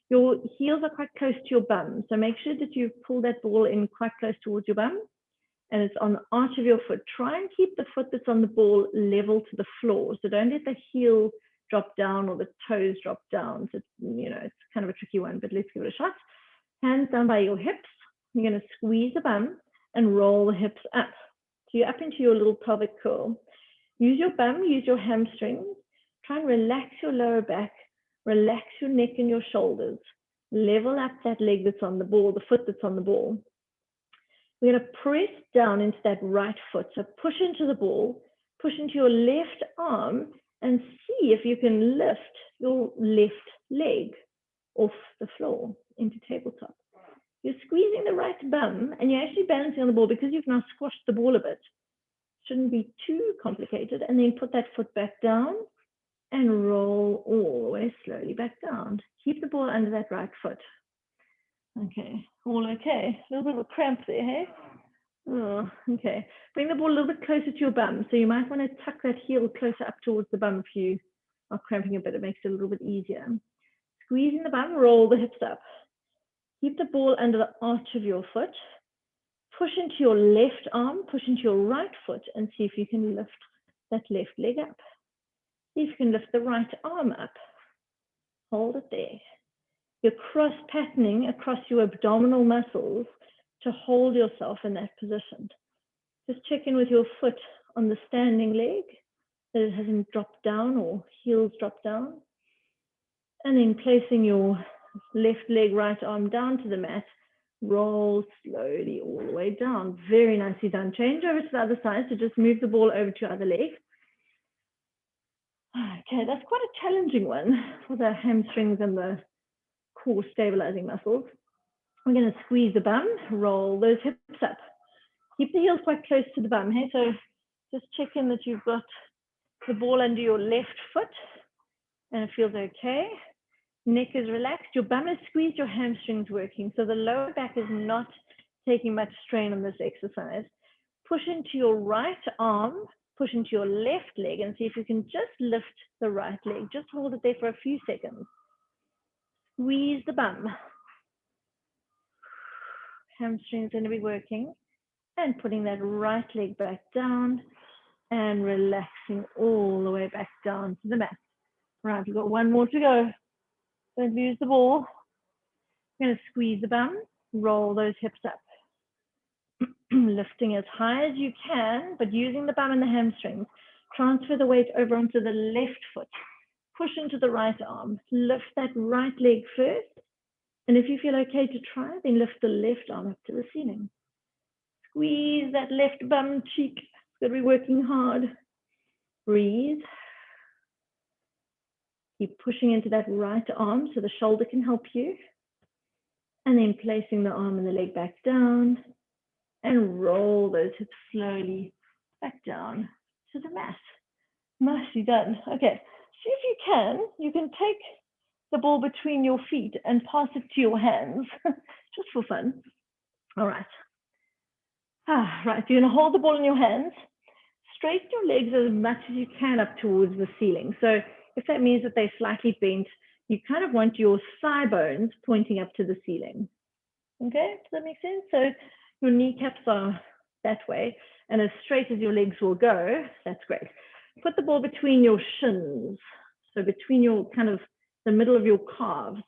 Your heels are quite close to your bum, so make sure that you pull that ball in quite close towards your bum, and it's on the arch of your foot. Try and keep the foot that's on the ball level to the floor, so don't let the heel drop down or the toes drop down. So, it's kind of a tricky one, but let's give it a shot. Hands down by your hips. You're going to squeeze the bum and roll the hips up. So you're up into your little pelvic curl. Use your bum, use your hamstrings. Try and relax your lower back, relax your neck and your shoulders. Level up that leg that's on the ball, the foot that's on the ball. We're going to press down into that right foot. So push into the ball, push into your left arm, and see if you can lift your left leg off the floor into tabletop. You're squeezing the right bum, and you're actually balancing on the ball because you've now squashed the ball a bit. Shouldn't be too complicated. And then put that foot back down and roll all the way slowly back down. Keep the ball under that right foot. Okay, all okay. A little bit of a cramp there, hey? Oh, okay. Bring the ball a little bit closer to your bum. So you might want to tuck that heel closer up towards the bum if you are cramping a bit. It makes it a little bit easier. Squeezing the bum, roll the hips up. Keep the ball under the arch of your foot. Push into your left arm, push into your right foot, and see if you can lift that left leg up. See if you can lift the right arm up. Hold it there. You're cross-patterning across your abdominal muscles to hold yourself in that position. Just check in with your foot on the standing leg, that it hasn't dropped down or heels dropped down. And then placing your left leg, right arm down to the mat, roll slowly all the way down. Very nicely done. Change over to the other side, so just move the ball over to your other leg. Okay, that's quite a challenging one for the hamstrings and the core stabilizing muscles. We're going to squeeze the bum, roll those hips up. Keep the heels quite close to the bum. Hey, so just check in that you've got the ball under your left foot and it feels okay. Neck is relaxed, your bum is squeezed, your hamstrings working. So the lower back is not taking much strain on this exercise. Push into your right arm, push into your left leg, and see if you can just lift the right leg. Just hold it there for a few seconds. Squeeze the bum. Hamstrings going to be working. And putting that right leg back down and relaxing all the way back down to the mat. Right, we've got one more to go. Don't lose the ball. I'm going to squeeze the bum, roll those hips up. Lifting as high as you can, but using the bum and the hamstrings. Transfer the weight over onto the left foot. Push into the right arm. Lift that right leg first. And if you feel okay to try, then lift the left arm up to the ceiling. Squeeze that left bum cheek. It's going to be working hard. Breathe. Keep pushing into that right arm so the shoulder can help you. And then placing the arm and the leg back down. And roll those hips slowly back down to the mat. Nicely done. Okay, see if you can take the ball between your feet and pass it to your hands, just for fun. All right. Right, you're going to hold the ball in your hands. Straighten your legs as much as you can up towards the ceiling. So if that means that they're slightly bent, you kind of want your thigh bones pointing up to the ceiling. Okay, does that make sense? So your kneecaps are that way, and as straight as your legs will go, that's great. Put the ball between your shins, so between your kind of the middle of your calves.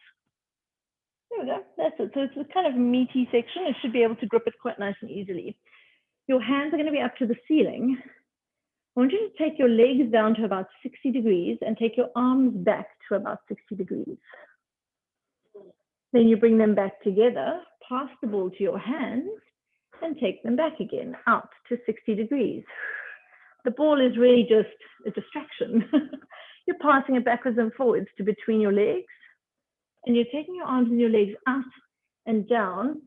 There we go, that's it. So it's a kind of meaty section. It should be able to grip it quite nice and easily. Your hands are going to be up to the ceiling. I want you to take your legs down to about 60 degrees and take your arms back to about 60 degrees. Then you bring them back together, pass the ball to your hands, and take them back again, out to 60 degrees. The ball is really just a distraction. You're passing it backwards and forwards to between your legs, and you're taking your arms and your legs out and down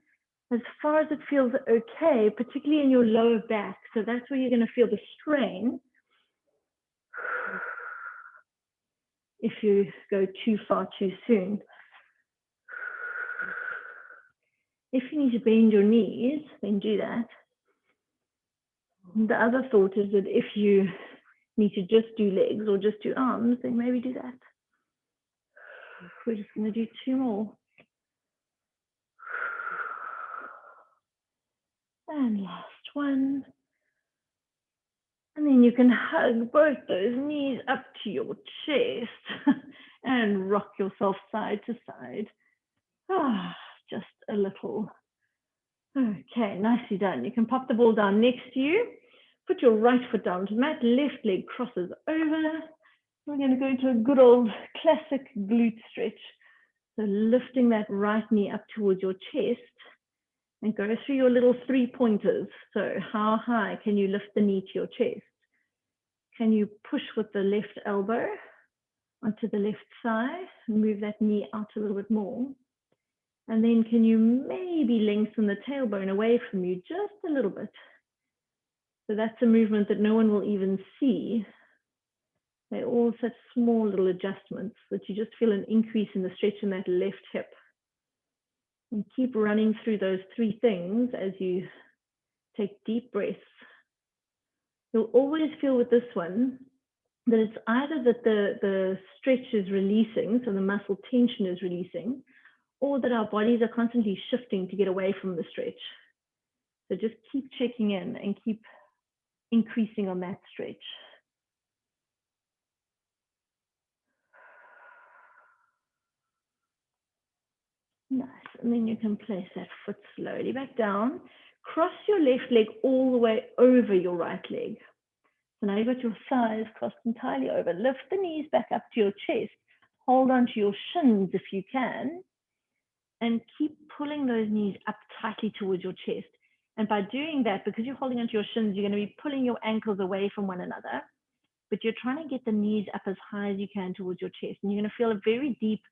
as far as it feels okay, particularly in your lower back. So that's where you're going to feel the strain. If you go too far too soon. If you need to bend your knees, then do that. The other thought is that if you need to just do legs or just do arms, then maybe do that. We're just going to do two more. And last one. And then you can hug both those knees up to your chest and rock yourself side to side. Just a little. Okay, nicely done. You can pop the ball down next to you. Put your right foot down to the mat, left leg crosses over. We're going to go into a good old classic glute stretch. So lifting that right knee up towards your chest and go through your little 3 pointers. So how high can you lift the knee to your chest? Can you push with the left elbow onto the left thigh and move that knee out a little bit more? And then can you maybe lengthen the tailbone away from you just a little bit? So that's a movement that no one will even see. They're all such small little adjustments that you just feel an increase in the stretch in that left hip. And keep running through those 3 things as you take deep breaths. You'll always feel with this one that it's either that the stretch is releasing, so the muscle tension is releasing, or that our bodies are constantly shifting to get away from the stretch. So just keep checking in and keep increasing on that stretch. Nice, and then you can place that foot slowly back down. Cross your left leg all the way over your right leg. So now you've got your thighs crossed entirely over. Lift the knees back up to your chest. Hold on to your shins if you can. And keep pulling those knees up tightly towards your chest. And by doing that, because you're holding onto your shins, you're going to be pulling your ankles away from one another. But you're trying to get the knees up as high as you can towards your chest. And you're going to feel a very deep,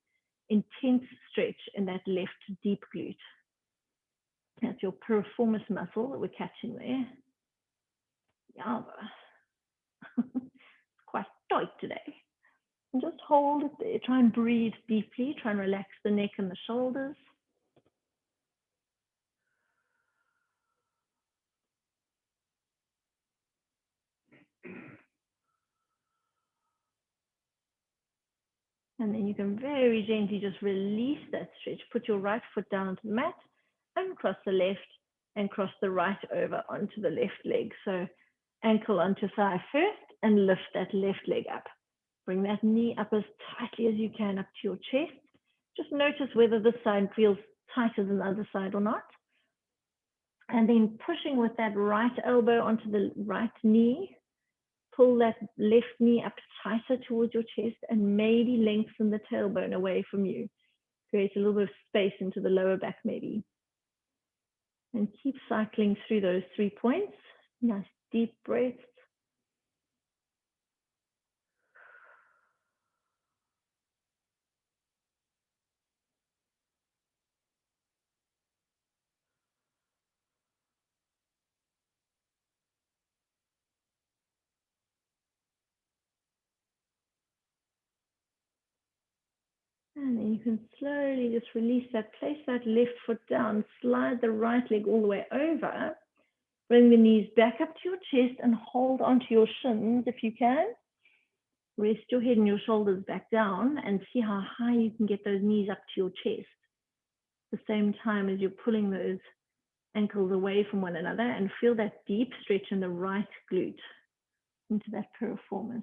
intense stretch in that left deep glute. That's your piriformis muscle that we're catching there. Yeah. It's quite tight today. And just hold it there. Try and breathe deeply. Try and relax the neck and the shoulders. And then you can very gently just release that stretch. Put your right foot down onto the mat, uncross the left, and cross the right over onto the left leg. So ankle onto thigh first, and lift that left leg up. Bring that knee up as tightly as you can up to your chest. Just notice whether this side feels tighter than the other side or not. And then pushing with that right elbow onto the right knee. Pull that left knee up tighter towards your chest and maybe lengthen the tailbone away from you. Create a little bit of space into the lower back maybe. And keep cycling through those 3 points. Nice deep breaths. And then you can slowly just release that, place that left foot down, slide the right leg all the way over, bring the knees back up to your chest and hold onto your shins if you can. Rest your head and your shoulders back down and see how high you can get those knees up to your chest. At the same time as you're pulling those ankles away from one another, and feel that deep stretch in the right glute into that piriformis.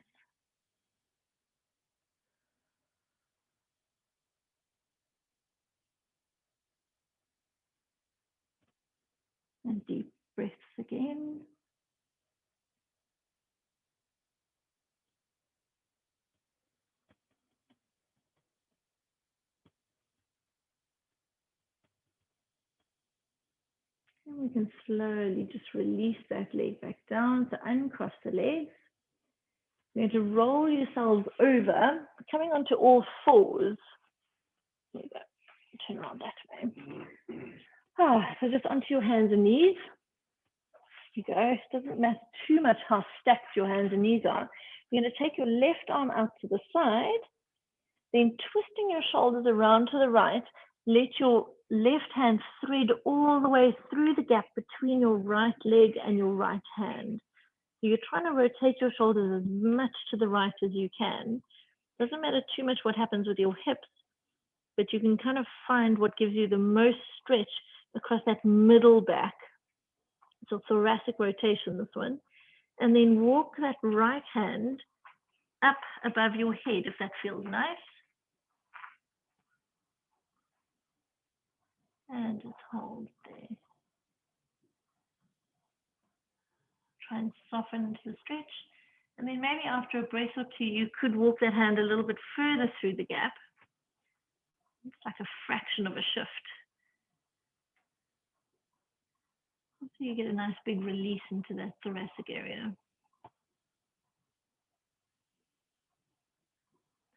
And deep breaths again. And we can slowly just release that leg back down. So uncross the legs. You're going to roll yourselves over, coming onto all fours. There you go. Turn around that way. So just onto your hands and knees. There you go. It doesn't matter too much how stacked your hands and knees are. You're going to take your left arm out to the side, then twisting your shoulders around to the right, let your left hand thread all the way through the gap between your right leg and your right hand. So you're trying to rotate your shoulders as much to the right as you can. Doesn't matter too much what happens with your hips, but you can kind of find what gives you the most stretch across that middle back. So thoracic rotation, this one. And then walk that right hand up above your head if that feels nice. And just hold there. Try and soften into the stretch. And then maybe after a breath or two, you could walk that hand a little bit further through the gap. It's like a fraction of a shift. So you get a nice big release into that thoracic area.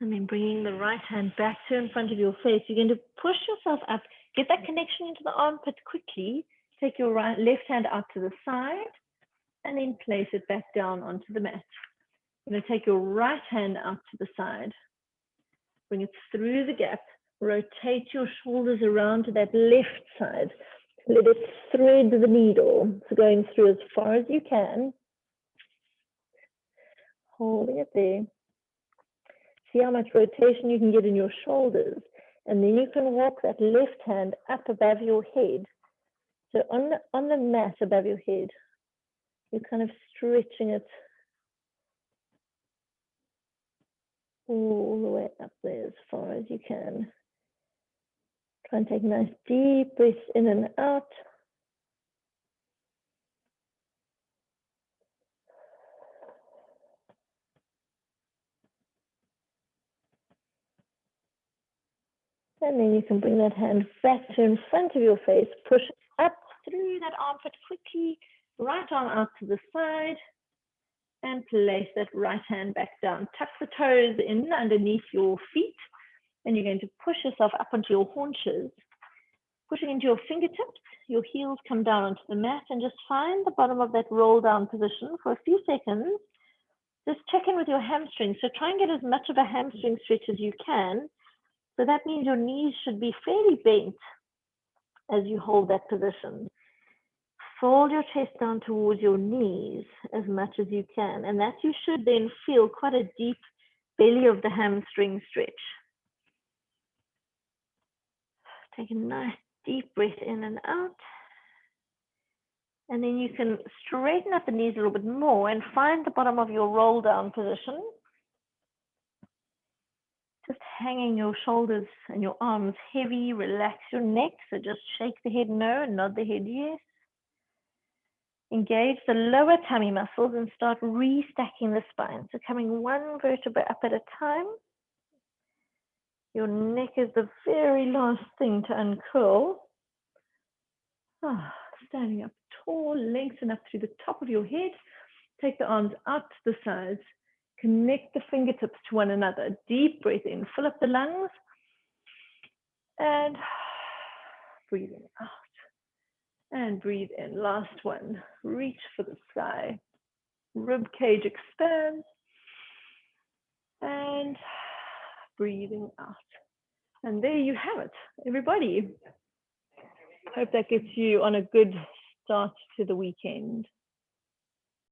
And then bringing the right hand back to in front of your face. You're going to push yourself up, get that connection into the armpit quickly. Take your left hand out to the side and then place it back down onto the mat. You're going to take your right hand out to the side. Bring it through the gap. Rotate your shoulders around to that left side. Let it thread the needle. So going through as far as you can. Holding it there. See how much rotation you can get in your shoulders. And then you can walk that left hand up above your head. So on the mat above your head, you're kind of stretching it all the way up there as far as you can. Try and take nice deep breaths in and out. And then you can bring that hand back to in front of your face. Push up through that armpit quickly. Right arm out to the side. And place that right hand back down. Tuck the toes in underneath your feet. And you're going to push yourself up onto your haunches. Pushing into your fingertips. Your heels come down onto the mat. And just find the bottom of that roll down position for a few seconds. Just check in with your hamstrings. So try and get as much of a hamstring stretch as you can. So that means your knees should be fairly bent as you hold that position. Fold your chest down towards your knees as much as you can. And that you should then feel quite a deep belly of the hamstring stretch. Take a nice deep breath in and out. And then you can straighten up the knees a little bit more and find the bottom of your roll down position. Just hanging your shoulders and your arms heavy, relax your neck. So just shake the head no and nod the head yes. Engage the lower tummy muscles and start restacking the spine. So coming one vertebra up at a time. Your neck is the very last thing to uncurl. Standing up tall, lengthen up through the top of your head. Take the arms out to the sides. Connect the fingertips to one another. Deep breath in. Fill up the lungs. And breathing out. And breathe in. Last one. Reach for the sky. Rib cage expands. And breathing out. And there you have it, everybody. Hope that gets you on a good start to the weekend.